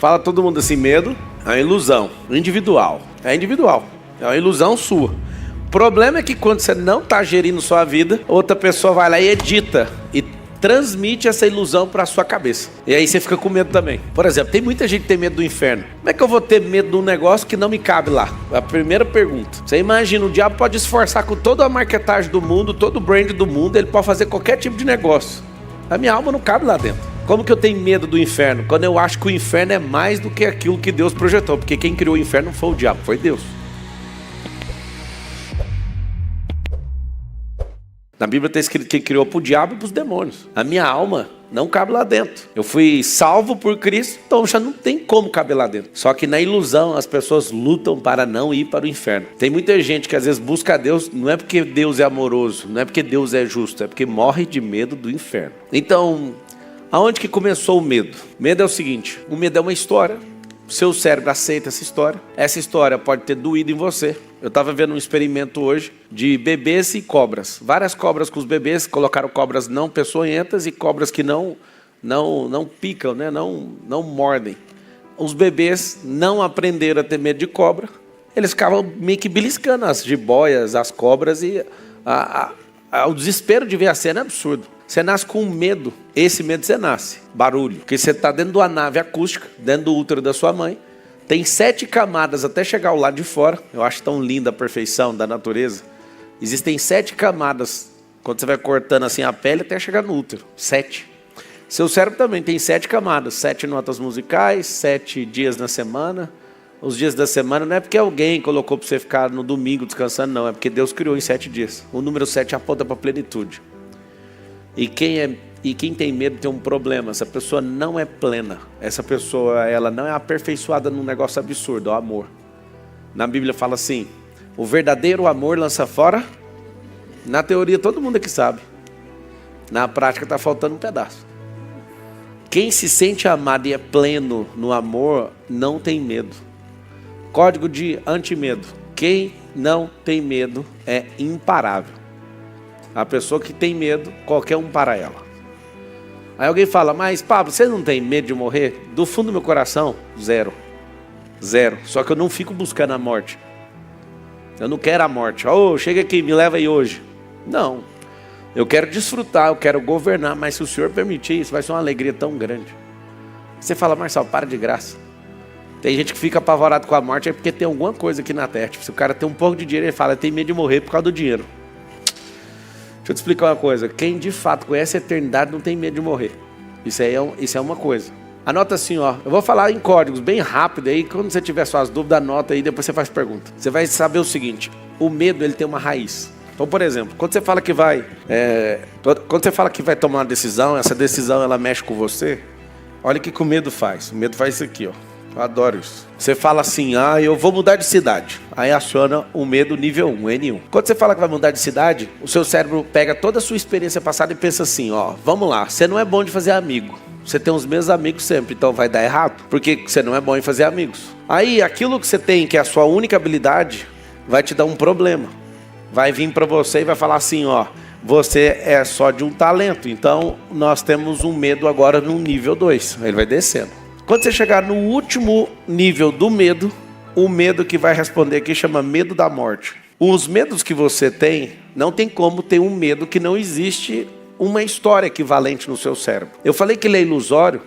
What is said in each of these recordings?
Fala todo mundo assim, medo é uma ilusão individual. É individual, é uma ilusão sua. O problema é que quando você não está gerindo sua vida, outra pessoa vai lá e edita e transmite essa ilusão para sua cabeça. E aí você fica com medo também. Por exemplo, tem muita gente que tem medo do inferno. Como é que eu vou ter medo de um negócio que não me cabe lá? A primeira pergunta. Você imagina, o diabo pode esforçar com toda a marketagem do mundo, todo o brand do mundo, ele pode fazer qualquer tipo de negócio. A minha alma não cabe lá dentro. Como que eu tenho medo do inferno? Quando eu acho que o inferno é mais do que aquilo que Deus projetou. Porque quem criou o inferno não foi o diabo, foi Deus. Na Bíblia está escrito que criou para o diabo e para os demônios. A minha alma não cabe lá dentro. Eu fui salvo por Cristo, então já não tem como caber lá dentro. Só que na ilusão as pessoas lutam para não ir para o inferno. Tem muita gente que às vezes busca a Deus, não é porque Deus é amoroso, não é porque Deus é justo, é porque morre de medo do inferno. Então, aonde que começou o medo? Medo é o seguinte, o medo é uma história. Seu cérebro aceita essa história. Essa história pode ter doído em você. Eu estava vendo um experimento hoje de bebês e cobras. Várias cobras com os bebês, colocaram cobras não peçonhentas e cobras que não picam, né? não mordem. Os bebês não aprenderam a ter medo de cobra. Eles ficavam meio que beliscando as jiboias, as cobras, e o desespero de ver a cena é absurdo. Você nasce com medo, esse medo você nasce, barulho, porque você está dentro de uma nave acústica, dentro do útero da sua mãe, tem 7 camadas até chegar ao lado de fora. Eu acho tão linda a perfeição da natureza. Existem 7 camadas, quando você vai cortando assim a pele até chegar no útero, 7. Seu cérebro também tem 7 camadas, 7 notas musicais, 7 dias na semana. Os dias da semana não é porque alguém colocou para você ficar no domingo descansando, não, é porque Deus criou em 7 dias. O número 7 aponta para a plenitude. E quem tem medo tem um problema. Essa pessoa não é plena. Essa pessoa, ela não é aperfeiçoada num negócio absurdo, o amor. Na Bíblia fala assim, o verdadeiro amor lança fora. Na teoria todo mundo aqui sabe. Na prática está faltando um pedaço. Quem se sente amado e é pleno no amor, não tem medo. Código de antimedo. Quem não tem medo é imparável. A pessoa que tem medo, qualquer um para ela. Aí alguém fala, mas Pablo, você não tem medo de morrer? Do fundo do meu coração, zero. Zero. Só que eu não fico buscando a morte. Eu não quero a morte. Chega aqui, me leva aí hoje. Não. Eu quero desfrutar, eu quero governar, mas se o Senhor permitir, isso vai ser uma alegria tão grande. Você fala, Marcelo, para de graça. Tem gente que fica apavorado com a morte, é porque tem alguma coisa aqui na terra. Tipo, se o cara tem um pouco de dinheiro, ele fala, tem medo de morrer por causa do dinheiro. Deixa eu te explicar uma coisa. Quem de fato conhece a eternidade não tem medo de morrer. Isso é uma coisa. Anota assim, ó. Eu vou falar em códigos bem rápido aí. Quando você tiver suas dúvidas, anota aí, depois você faz pergunta. Você vai saber o seguinte. O medo, ele tem uma raiz. Então, por exemplo, quando você fala que vai tomar uma decisão, essa decisão ela mexe com você, olha o que o medo faz. O medo faz isso aqui, ó. Eu adoro isso. Você fala assim, eu vou mudar de cidade. Aí aciona o medo nível 1, N1. Quando você fala que vai mudar de cidade, o seu cérebro pega toda a sua experiência passada e pensa assim, vamos lá, você não é bom de fazer amigo. Você tem os mesmos amigos sempre, então vai dar errado. Porque você não é bom em fazer amigos. Aí aquilo que você tem, que é a sua única habilidade, vai te dar um problema. Vai vir para você e vai falar assim, você é só de um talento. Então nós temos um medo agora no nível 2. Ele vai descendo. Quando você chegar no último nível do medo, o medo que vai responder aqui chama medo da morte. Os medos que você tem, não tem como ter um medo que não existe uma história equivalente no seu cérebro. Eu falei que ele é ilusório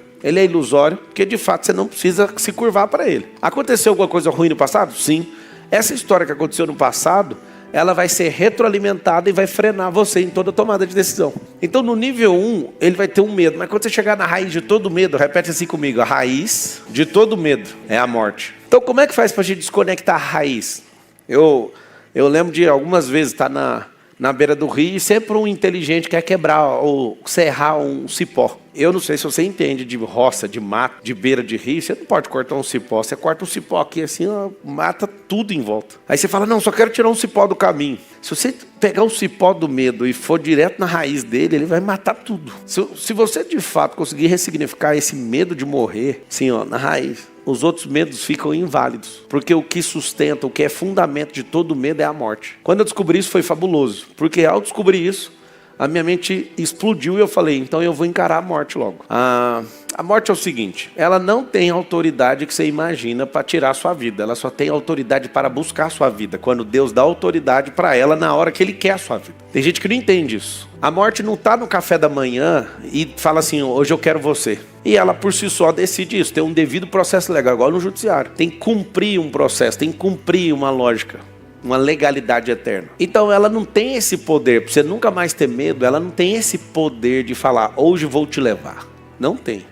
porque de fato você não precisa se curvar para ele. Aconteceu alguma coisa ruim no passado? Sim. Essa história que aconteceu no passado, ela vai ser retroalimentada e vai frenar você em toda tomada de decisão. Então no nível 1, ele vai ter um medo. Mas quando você chegar na raiz de todo medo, repete assim comigo, a raiz de todo medo é a morte. Então como é que faz para a gente desconectar a raiz? Eu lembro de algumas vezes estar na beira do rio e sempre um inteligente quer quebrar ou serrar um cipó. Eu não sei se você entende de roça, de mato, de beira de rio. Você não pode cortar um cipó. Você corta um cipó aqui assim, mata tudo em volta. Aí você fala, não, só quero tirar um cipó do caminho. Se você pegar o cipó do medo e for direto na raiz dele, ele vai matar tudo. Se você de fato conseguir ressignificar esse medo de morrer, assim, na raiz, os outros medos ficam inválidos. Porque o que sustenta, o que é fundamento de todo medo é a morte. Quando eu descobri isso foi fabuloso. Porque ao descobrir isso, a minha mente explodiu e eu falei, então eu vou encarar a morte logo. A morte é o seguinte, ela não tem autoridade que você imagina para tirar a sua vida. Ela só tem autoridade para buscar a sua vida, quando Deus dá autoridade para ela na hora que Ele quer a sua vida. Tem gente que não entende isso. A morte não está no café da manhã e fala assim, hoje eu quero você. E ela por si só decide isso, tem um devido processo legal, igual no judiciário. Tem que cumprir um processo, tem que cumprir uma lógica, uma legalidade eterna. Então ela não tem esse poder, para você nunca mais ter medo, ela não tem esse poder de falar, hoje vou te levar. Não tem.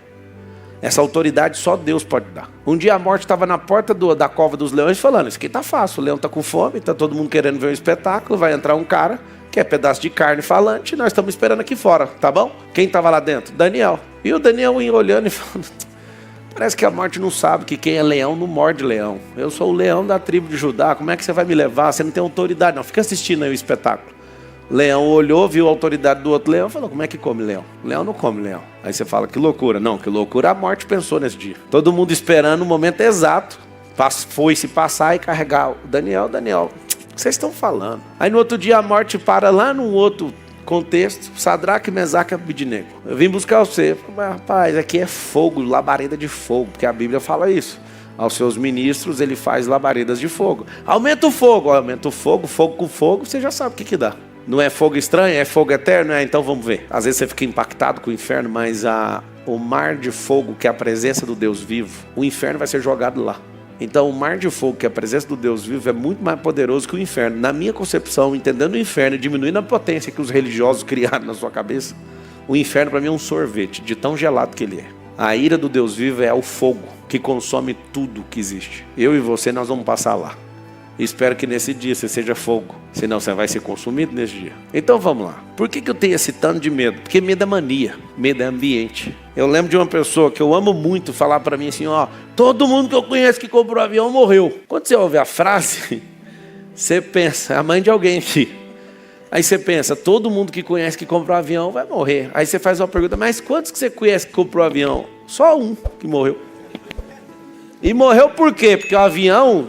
Essa autoridade só Deus pode dar. Um dia a morte estava na porta da cova dos leões falando, isso aqui tá fácil, o leão tá com fome, tá todo mundo querendo ver um espetáculo, vai entrar um cara, que é pedaço de carne falante, e nós estamos esperando aqui fora, tá bom? Quem estava lá dentro? Daniel. E o Daniel ia olhando e falando, parece que a morte não sabe que quem é leão não morde leão. Eu sou o leão da tribo de Judá, como é que você vai me levar? Você não tem autoridade, não. Fica assistindo aí o espetáculo. Leão olhou, viu a autoridade do outro leão e falou, como é que come leão? Leão não come leão. Aí você fala, que loucura. Não, que loucura a morte pensou nesse dia. Todo mundo esperando o momento exato, foi se passar e carregar o Daniel. Daniel, o que vocês estão falando? Aí no outro dia a morte para lá num outro contexto, Sadraque, Mesaque e Abednego. Eu vim buscar você. Mas, rapaz, aqui é fogo, labareda de fogo, porque a Bíblia fala isso. Aos seus ministros ele faz labaredas de fogo. Aumenta o fogo, fogo com fogo, você já sabe o que dá. Não é fogo estranho, é fogo eterno? Então vamos ver. Às vezes você fica impactado com o inferno, mas o mar de fogo, que é a presença do Deus vivo, o inferno vai ser jogado lá. Então o mar de fogo, que é a presença do Deus vivo, é muito mais poderoso que o inferno. Na minha concepção, entendendo o inferno e diminuindo a potência que os religiosos criaram na sua cabeça, o inferno para mim é um sorvete, de tão gelado que ele é. A ira do Deus vivo é o fogo que consome tudo que existe. Eu e você, nós vamos passar lá. Espero que nesse dia você seja fogo, senão você vai ser consumido nesse dia. Então vamos lá. Por que eu tenho esse tanto de medo? Porque medo é mania, medo é ambiente. Eu lembro de uma pessoa que eu amo muito falar para mim assim, todo mundo que eu conheço que comprou avião morreu. Quando você ouve a frase, você pensa, é a mãe de alguém aqui. Aí você pensa, todo mundo que conhece que comprou avião vai morrer. Aí você faz uma pergunta, mas quantos que você conhece que comprou avião? Só um que morreu. E morreu por quê? Porque o avião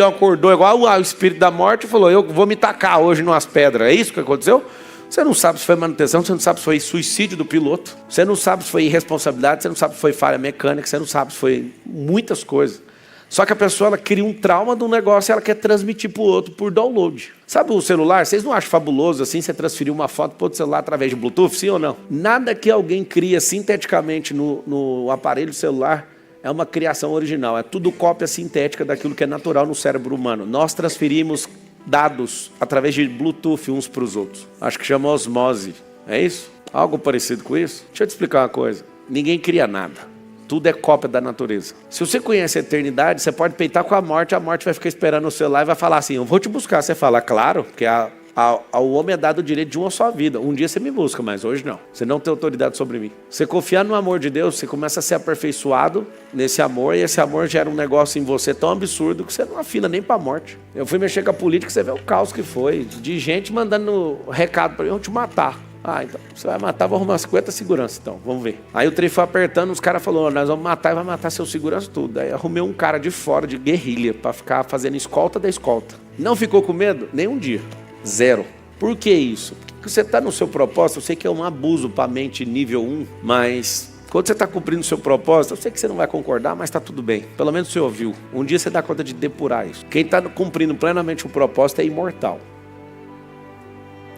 acordou igual o espírito da morte e falou, eu vou me tacar hoje numas pedras. É isso que aconteceu? Você não sabe se foi manutenção, você não sabe se foi suicídio do piloto, você não sabe se foi irresponsabilidade, você não sabe se foi falha mecânica, você não sabe se foi muitas coisas. Só que a pessoa ela cria um trauma de um negócio e ela quer transmitir para o outro por download. Sabe o celular? Vocês não acham fabuloso assim você transferir uma foto para outro celular através de Bluetooth, sim ou não? Nada que alguém cria sinteticamente no aparelho celular é uma criação original, é tudo cópia sintética daquilo que é natural no cérebro humano. Nós transferimos dados através de Bluetooth uns para os outros. Acho que chama osmose, é isso? Algo parecido com isso? Deixa eu te explicar uma coisa. Ninguém cria nada, tudo é cópia da natureza. Se você conhece a eternidade, você pode peitar com a morte vai ficar esperando o celular e vai falar assim, eu vou te buscar. Você fala, claro, porque ao homem é dado o direito de uma só vida. Um dia você me busca, mas hoje não. Você não tem autoridade sobre mim. Você confiar no amor de Deus, você começa a ser aperfeiçoado nesse amor, e esse amor gera um negócio em você tão absurdo que você não afina nem para a morte. Eu fui mexer com a política, você vê o caos que foi, de gente mandando recado para mim, eu vou te matar. Então, você vai matar, vou arrumar 50 segurança, então, vamos ver. Aí o trem foi apertando, os caras falaram, nós vamos matar e vai matar seu segurança tudo. Aí arrumei um cara de fora, de guerrilha, para ficar fazendo escolta da escolta. Não ficou com medo? Nem um dia. Zero. Por que isso? Porque você está no seu propósito, eu sei que é um abuso para a mente nível 1, mas quando você está cumprindo o seu propósito, eu sei que você não vai concordar, mas está tudo bem. Pelo menos você ouviu. Um dia você dá conta de depurar isso. Quem está cumprindo plenamente o propósito é imortal.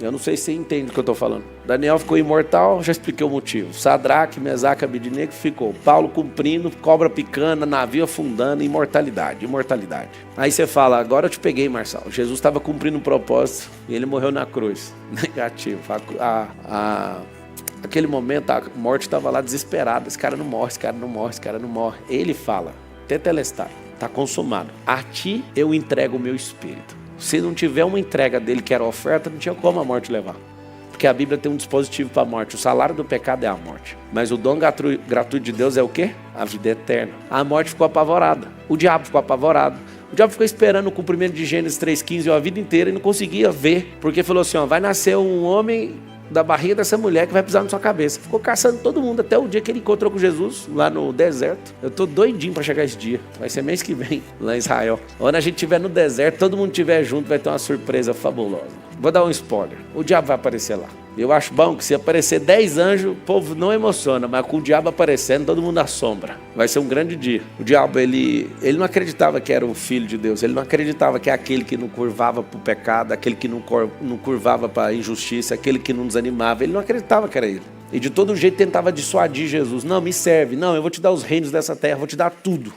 Eu não sei se você entende o que eu estou falando. Daniel ficou imortal, já expliquei o motivo. Sadraque, Mesaque, Abednego ficou. Paulo cumprindo, cobra picando, navio afundando, imortalidade. Aí você fala, agora eu te peguei, Marçal. Jesus estava cumprindo um propósito e ele morreu na cruz. Negativo. Naquele momento a morte estava lá desesperada. Esse cara não morre. Ele fala, tetelestai, está consumado. A ti eu entrego o meu espírito. Se não tiver uma entrega dele que era oferta, não tinha como a morte levar. Porque a Bíblia tem um dispositivo para a morte. O salário do pecado é a morte. Mas o dom gratuito de Deus é o quê? A vida eterna. A morte ficou apavorada. O diabo ficou apavorado. O diabo ficou esperando o cumprimento de Gênesis 3,15 a vida inteira e não conseguia ver. Porque falou assim, vai nascer um homem da barriga dessa mulher que vai pisar na sua cabeça. Ficou caçando todo mundo até o dia que ele encontrou com Jesus lá no deserto. Eu tô doidinho para chegar esse dia. Vai ser mês que vem lá em Israel. Quando a gente estiver no deserto, todo mundo estiver junto, vai ter uma surpresa fabulosa. Vou dar um spoiler. O diabo vai aparecer lá. Eu acho bom que se aparecer 10 anjos, o povo não emociona, mas com o diabo aparecendo, todo mundo assombra. Vai ser um grande dia. O diabo, ele não acreditava que era o filho de Deus, ele não acreditava que é aquele que não curvava para o pecado, aquele que não curvava para a injustiça, aquele que não desanimava, ele não acreditava que era ele. E de todo jeito tentava dissuadir Jesus. Não, me serve, não, eu vou te dar os reinos dessa terra, vou te dar tudo.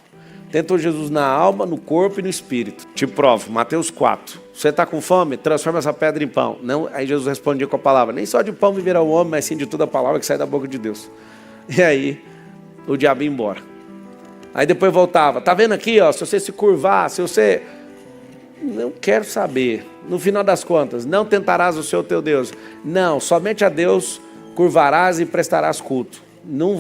Tentou Jesus na alma, no corpo e no espírito. Te provo, Mateus 4. Você está com fome? Transforma essa pedra em pão. Não, aí Jesus respondia com a palavra: nem só de pão viverá o homem, mas sim de toda a palavra que sai da boca de Deus. E aí, o diabo ia embora. Aí depois voltava. Tá vendo aqui, ó, se você se curvar, se você... Não quero saber. No final das contas, não tentarás o Senhor teu Deus. Não, somente a Deus curvarás e prestarás culto. Não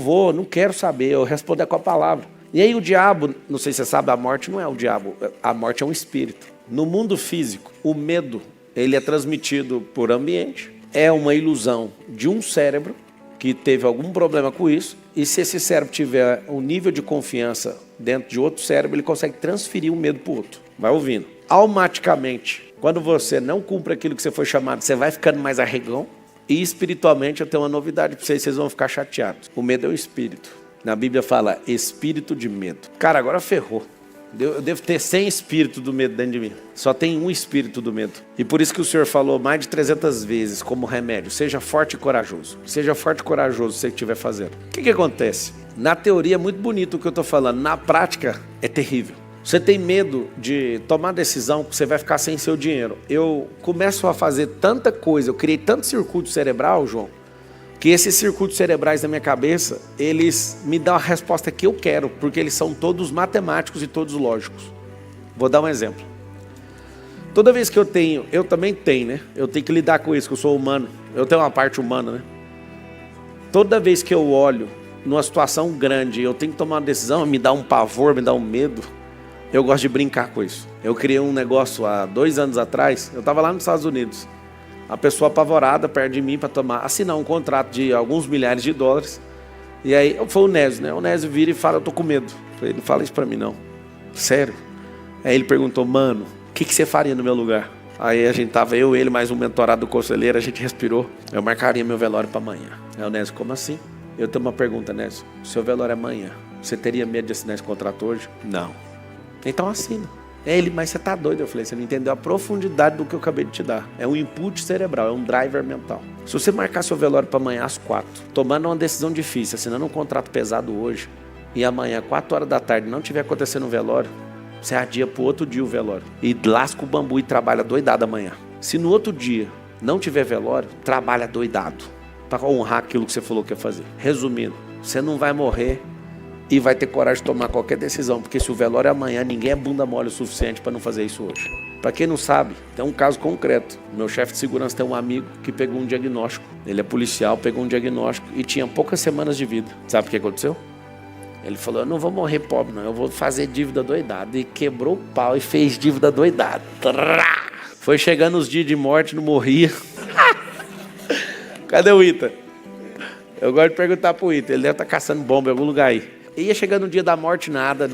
quero saber. Eu responder com a palavra. E aí o diabo, não sei se você sabe, a morte não é o diabo, a morte é um espírito. No mundo físico, o medo, ele é transmitido por ambiente, é uma ilusão de um cérebro que teve algum problema com isso, e se esse cérebro tiver um nível de confiança dentro de outro cérebro, ele consegue transferir o medo para o outro. Vai ouvindo. Automaticamente, quando você não cumpre aquilo que você foi chamado, você vai ficando mais arregão, e espiritualmente eu tenho uma novidade para vocês vão ficar chateados. O medo é um espírito. Na Bíblia fala espírito de medo. Cara, agora ferrou. Eu devo ter 100 espíritos do medo dentro de mim. Só tem um espírito do medo. E por isso que o Senhor falou mais de 300 vezes como remédio: seja forte e corajoso. Seja forte e corajoso se você estiver fazendo. O que acontece? Na teoria é muito bonito o que eu estou falando. Na prática é terrível. Você tem medo de tomar decisão que você vai ficar sem seu dinheiro. Eu começo a fazer tanta coisa, eu criei tanto circuito cerebral, João, que esses circuitos cerebrais da minha cabeça, eles me dão a resposta que eu quero, porque eles são todos matemáticos e todos lógicos. Vou dar um exemplo. Toda vez que eu também tenho, né? Eu tenho que lidar com isso, que eu sou humano. Eu tenho uma parte humana, né? Toda vez que eu olho numa situação grande, eu tenho que tomar uma decisão, me dá um pavor, me dá um medo, eu gosto de brincar com isso. Eu criei um negócio há 2 anos atrás, eu estava lá nos Estados Unidos. A pessoa apavorada perto de mim para assinar um contrato de alguns milhares de dólares. E aí, foi o Nésio, né? O Nésio vira e fala: eu tô com medo. Eu falei: não fala isso para mim, não. Sério? Aí ele perguntou: mano, o que você faria no meu lugar? Aí a gente tava, ele, mais um mentorado do conselheiro, a gente respirou. Eu marcaria meu velório para amanhã. Aí o Nésio: como assim? Eu tenho uma pergunta, Nésio. Seu velório é amanhã. Você teria medo de assinar esse contrato hoje? Não. Então assina. Ele: mas você tá doido? Eu falei: você não entendeu a profundidade do que eu acabei de te dar. É um input cerebral, é um driver mental. Se você marcar seu velório para amanhã às 4, tomando uma decisão difícil, assinando um contrato pesado hoje, e amanhã, 4 horas da tarde, não tiver acontecendo um velório, você adia pro outro dia o velório. E lasca o bambu e trabalha doidado amanhã. Se no outro dia não tiver velório, trabalha doidado, para honrar aquilo que você falou que ia fazer. Resumindo, você não vai morrer e vai ter coragem de tomar qualquer decisão, porque se o velório é amanhã, ninguém é bunda mole o suficiente para não fazer isso hoje. Para quem não sabe, tem um caso concreto. Meu chefe de segurança tem um amigo que pegou um diagnóstico. Ele é policial, pegou um diagnóstico e tinha poucas semanas de vida. Sabe o que aconteceu? Ele falou: eu não vou morrer pobre, não, eu vou fazer dívida doidada. E quebrou o pau e fez dívida doidada. Foi chegando os dias de morte, não morria. Cadê o Ita? Eu gosto de perguntar pro Ita, ele deve estar caçando bomba em algum lugar aí. E ia chegando o dia da morte nada,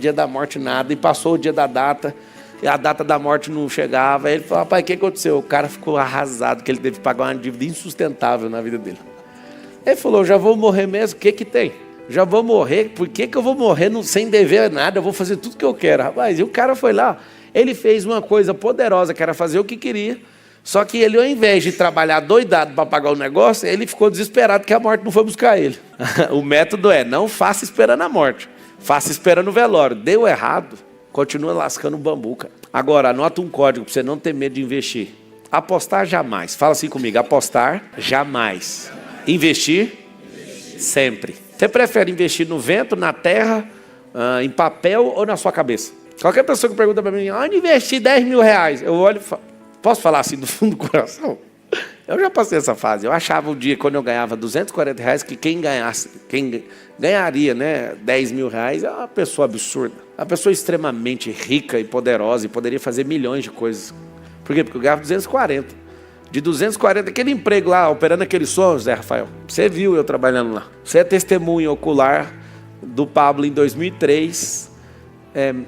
e passou o dia da data, e a data da morte não chegava. Aí ele falou: rapaz, o que aconteceu? O cara ficou arrasado, que ele teve que pagar uma dívida insustentável na vida dele. Ele falou: já vou morrer mesmo, o que tem? Já vou morrer, por que eu vou morrer sem dever nada? Eu vou fazer tudo que eu quero. Rapaz, e o cara foi lá, ele fez uma coisa poderosa, que era fazer o que queria, só que ele, ao invés de trabalhar doidado para pagar o negócio, ele ficou desesperado que a morte não foi buscar ele. O método é: não faça esperando a morte, faça esperando o velório. Deu errado, continua lascando o bambu, cara. Agora, anota um código para você não ter medo de investir. Apostar jamais. Fala assim comigo: apostar jamais. Investir sempre. Você prefere investir no vento, na terra, em papel ou na sua cabeça? Qualquer pessoa que pergunta para mim: onde investir 10 mil reais? Eu olho e falo: posso falar assim do fundo do coração? Eu já passei essa fase. Eu achava um dia, quando eu ganhava 240 reais, que quem ganharia, né, 10 mil reais é uma pessoa absurda. Uma pessoa extremamente rica e poderosa e poderia fazer milhões de coisas. Por quê? Porque eu ganhava 240. De 240, aquele emprego lá, operando aquele som, Zé Rafael, você viu eu trabalhando lá. Você é testemunha ocular do Pablo em 2003,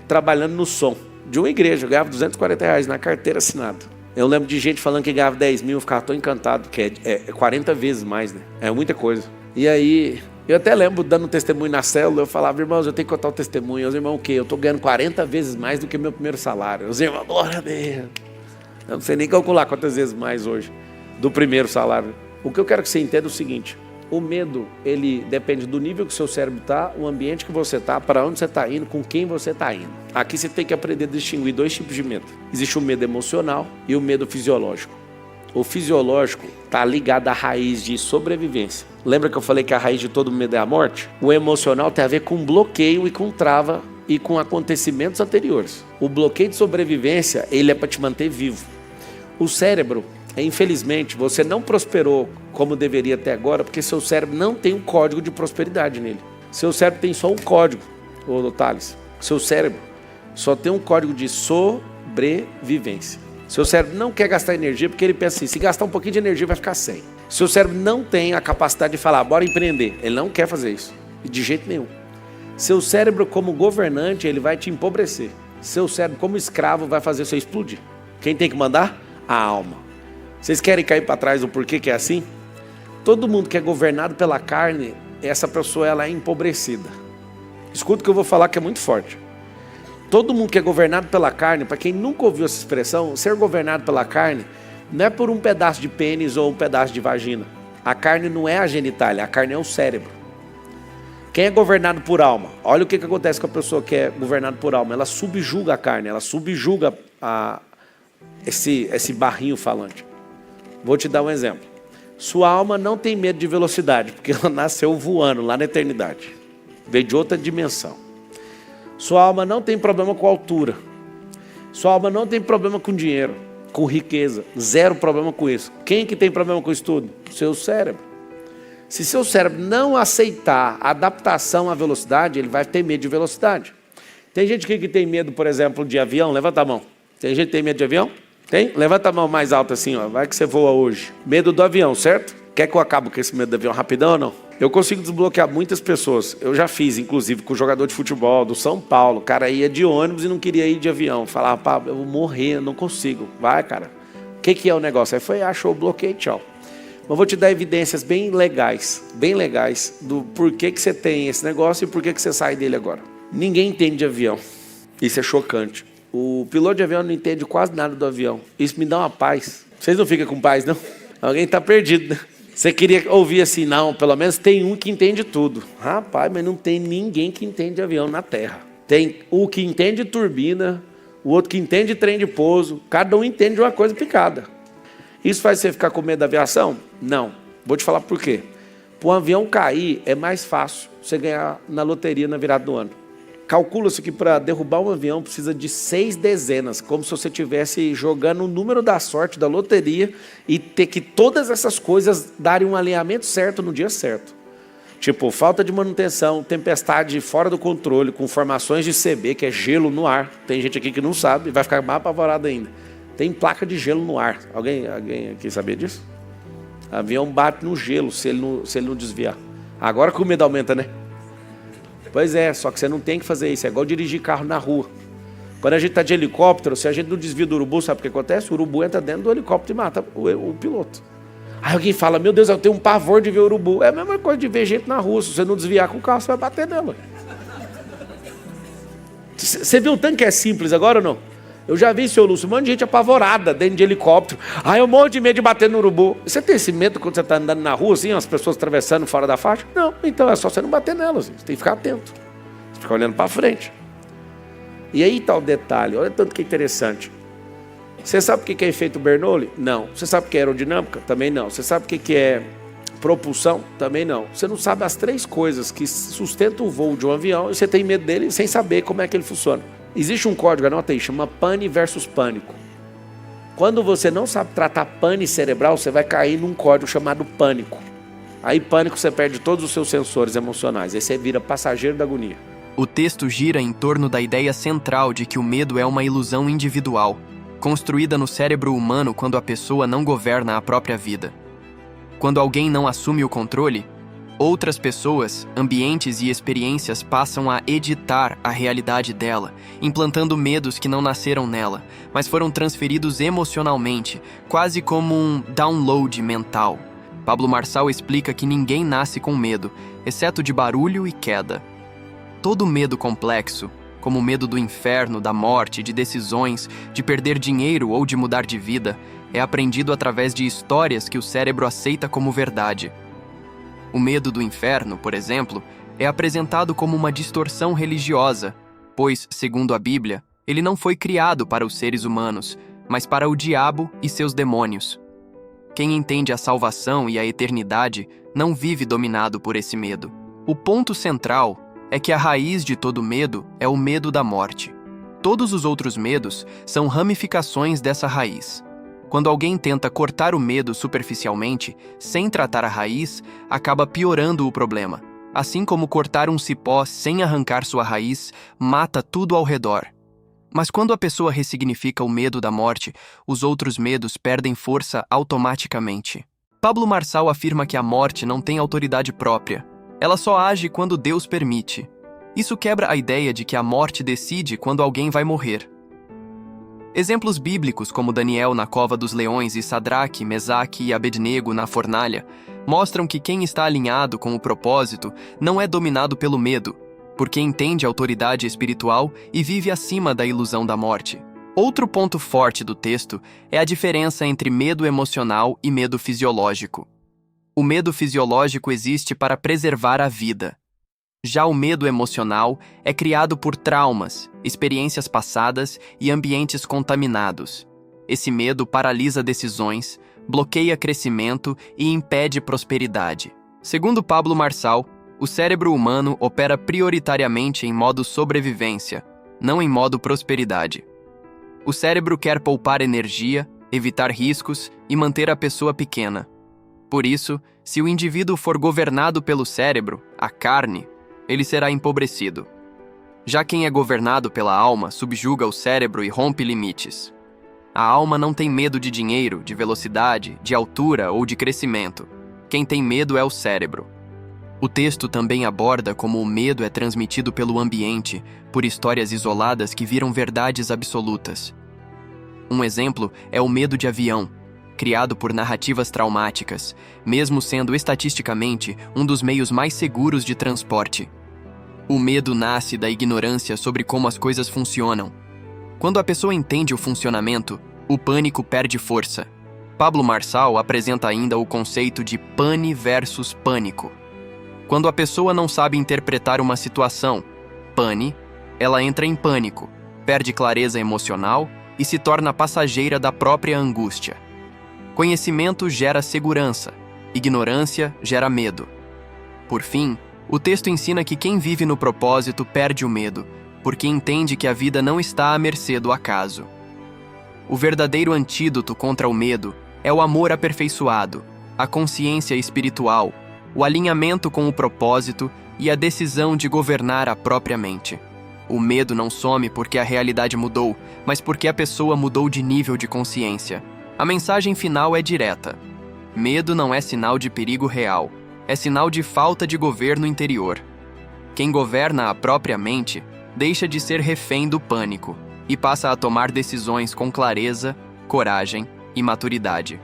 trabalhando no som de uma igreja. Eu ganhava 240 reais na carteira assinada. Eu lembro de gente falando que ganhava 10 mil, eu ficava tão encantado, que é 40 vezes mais, né? É muita coisa. E aí, eu até lembro dando testemunho na célula, eu falava, irmãos, eu tenho que contar o testemunho. Os irmãos, o quê? Eu tô ganhando 40 vezes mais do que meu primeiro salário. Os irmãos, glória a Deus. Eu não sei nem calcular quantas vezes mais hoje do primeiro salário. O que eu quero que você entenda é o seguinte, o medo, ele depende do nível que o seu cérebro está, o ambiente que você está, para onde você está indo, com quem você está indo. Aqui você tem que aprender a distinguir dois tipos de medo. Existe o medo emocional e o medo fisiológico. O fisiológico está ligado à raiz de sobrevivência. Lembra que eu falei que a raiz de todo medo é a morte? O emocional tem a ver com bloqueio e com trava e com acontecimentos anteriores. O bloqueio de sobrevivência, ele é para te manter vivo. O cérebro, infelizmente, você não prosperou como deveria até agora, porque seu cérebro não tem um código de prosperidade nele. Seu cérebro tem só um código, ô Thales. Seu cérebro só tem um código de sobrevivência. Seu cérebro não quer gastar energia porque ele pensa assim, se gastar um pouquinho de energia vai ficar sem. Seu cérebro não tem a capacidade de falar, bora empreender. Ele não quer fazer isso, de jeito nenhum. Seu cérebro como governante, ele vai te empobrecer. Seu cérebro como escravo vai fazer você explodir. Quem tem que mandar? A alma. Vocês querem cair para trás do porquê que é assim? Todo mundo que é governado pela carne, essa pessoa ela é empobrecida. Escuta o que eu vou falar que é muito forte. Todo mundo que é governado pela carne, para quem nunca ouviu essa expressão, ser governado pela carne não é por um pedaço de pênis ou um pedaço de vagina. A carne não é a genitália, a carne é o cérebro. Quem é governado por alma? Olha o que acontece com a pessoa que é governada por alma. Ela subjuga a carne, ela subjuga esse barrinho falante. Vou te dar um exemplo. Sua alma não tem medo de velocidade, porque ela nasceu voando lá na eternidade. Veio de outra dimensão. Sua alma não tem problema com altura. Sua alma não tem problema com dinheiro, com riqueza. Zero problema com isso. Quem que tem problema com isso tudo? Seu cérebro. Se seu cérebro não aceitar a adaptação à velocidade, ele vai ter medo de velocidade. Tem gente aqui que tem medo, por exemplo, de avião? Levanta a mão. Tem gente que tem medo de avião? Tem? Levanta a mão mais alta assim, ó. Vai que você voa hoje. Medo do avião, certo? Quer que eu acabe com esse medo do avião rapidão ou não? Eu consigo desbloquear muitas pessoas. Eu já fiz, inclusive, com o jogador de futebol do São Paulo. O cara ia de ônibus e não queria ir de avião. Falava, pá, eu vou morrer, eu não consigo. Vai, cara. O que é o negócio? Aí foi, achou o bloqueio, tchau. Mas vou te dar evidências bem legais do porquê que você tem esse negócio e porquê que você sai dele agora. Ninguém entende de avião. Isso é chocante. O piloto de avião não entende quase nada do avião. Isso me dá uma paz. Vocês não ficam com paz, não? Alguém está perdido, né? Você queria ouvir assim, não, pelo menos tem um que entende tudo. Rapaz, mas não tem ninguém que entende avião na Terra. Tem o que entende turbina, o outro que entende trem de pouso. Cada um entende uma coisa picada. Isso faz você ficar com medo da aviação? Não. Vou te falar por quê. Para um avião cair, é mais fácil você ganhar na loteria na virada do ano. Calcula-se que para derrubar um avião precisa de 6 dezenas, como se você estivesse jogando o número da sorte da loteria e ter que todas essas coisas darem um alinhamento certo no dia certo. Tipo, falta de manutenção, tempestade fora do controle, com formações de CB, que é gelo no ar. Tem gente aqui que não sabe, vai ficar mais apavorado ainda. Tem placa de gelo no ar. Alguém aqui sabia disso? O avião bate no gelo se ele não desviar. Agora que o medo aumenta, né? Pois é, só que você não tem que fazer isso. É igual dirigir carro na rua. Quando a gente está de helicóptero, se a gente não desvia do urubu, sabe o que acontece? O urubu entra dentro do helicóptero e mata o piloto. Aí alguém fala, meu Deus, eu tenho um pavor de ver urubu. É a mesma coisa de ver gente na rua. Se você não desviar com o carro, você vai bater nela. Você viu o tanto que é simples agora ou não? Eu já vi, seu Lúcio, um monte de gente apavorada dentro de helicóptero. Eu morro de medo de bater no urubu. Você tem esse medo quando você está andando na rua, assim, as pessoas atravessando fora da faixa? Não, então é só você não bater nelas. Você tem que ficar atento. Você fica olhando para frente. E aí está o detalhe, olha tanto que é interessante. Você sabe o que é efeito Bernoulli? Não. Você sabe o que é aerodinâmica? Também não. Você sabe o que é propulsão? Também não. Você não sabe as 3 coisas que sustentam o voo de um avião e você tem medo dele sem saber como é que ele funciona. Existe um código, anota aí, chama pane versus pânico. Quando você não sabe tratar pane cerebral, você vai cair num código chamado pânico. Aí pânico você perde todos os seus sensores emocionais, aí você vira passageiro da agonia. O texto gira em torno da ideia central de que o medo é uma ilusão individual, construída no cérebro humano quando a pessoa não governa a própria vida. Quando alguém não assume o controle, Outras pessoas, ambientes e experiências passam a editar a realidade dela, implantando medos que não nasceram nela, mas foram transferidos emocionalmente, quase como um download mental. Pablo Marçal explica que ninguém nasce com medo, exceto de barulho e queda. Todo medo complexo, como o medo do inferno, da morte, de decisões, de perder dinheiro ou de mudar de vida, é aprendido através de histórias que o cérebro aceita como verdade. O medo do inferno, por exemplo, é apresentado como uma distorção religiosa, pois, segundo a Bíblia, ele não foi criado para os seres humanos, mas para o diabo e seus demônios. Quem entende a salvação e a eternidade não vive dominado por esse medo. O ponto central é que a raiz de todo medo é o medo da morte. Todos os outros medos são ramificações dessa raiz. Quando alguém tenta cortar o medo superficialmente, sem tratar a raiz, acaba piorando o problema. Assim como cortar um cipó sem arrancar sua raiz, mata tudo ao redor. Mas quando a pessoa ressignifica o medo da morte, os outros medos perdem força automaticamente. Pablo Marçal afirma que a morte não tem autoridade própria. Ela só age quando Deus permite. Isso quebra a ideia de que a morte decide quando alguém vai morrer. Exemplos bíblicos como Daniel na cova dos leões e Sadraque, Mesaque e Abednego na fornalha mostram que quem está alinhado com o propósito não é dominado pelo medo, porque entende a autoridade espiritual e vive acima da ilusão da morte. Outro ponto forte do texto é a diferença entre medo emocional e medo fisiológico. O medo fisiológico existe para preservar a vida. Já o medo emocional é criado por traumas, experiências passadas e ambientes contaminados. Esse medo paralisa decisões, bloqueia crescimento e impede prosperidade. Segundo Pablo Marçal, o cérebro humano opera prioritariamente em modo sobrevivência, não em modo prosperidade. O cérebro quer poupar energia, evitar riscos e manter a pessoa pequena. Por isso, se o indivíduo for governado pelo cérebro, a carne, ele será empobrecido. Já quem é governado pela alma subjuga o cérebro e rompe limites. A alma não tem medo de dinheiro, de velocidade, de altura ou de crescimento. Quem tem medo é o cérebro. O texto também aborda como o medo é transmitido pelo ambiente, por histórias isoladas que viram verdades absolutas. Um exemplo é o medo de avião, criado por narrativas traumáticas, mesmo sendo estatisticamente um dos meios mais seguros de transporte. O medo nasce da ignorância sobre como as coisas funcionam. Quando a pessoa entende o funcionamento, o pânico perde força. Pablo Marçal apresenta ainda o conceito de pane versus pânico. Quando a pessoa não sabe interpretar uma situação, pane, ela entra em pânico, perde clareza emocional e se torna passageira da própria angústia. Conhecimento gera segurança, ignorância gera medo. Por fim, o texto ensina que quem vive no propósito perde o medo, porque entende que a vida não está à mercê do acaso. O verdadeiro antídoto contra o medo é o amor aperfeiçoado, a consciência espiritual, o alinhamento com o propósito e a decisão de governar a própria mente. O medo não some porque a realidade mudou, mas porque a pessoa mudou de nível de consciência. A mensagem final é direta. Medo não é sinal de perigo real, é sinal de falta de governo interior. Quem governa a própria mente deixa de ser refém do pânico e passa a tomar decisões com clareza, coragem e maturidade.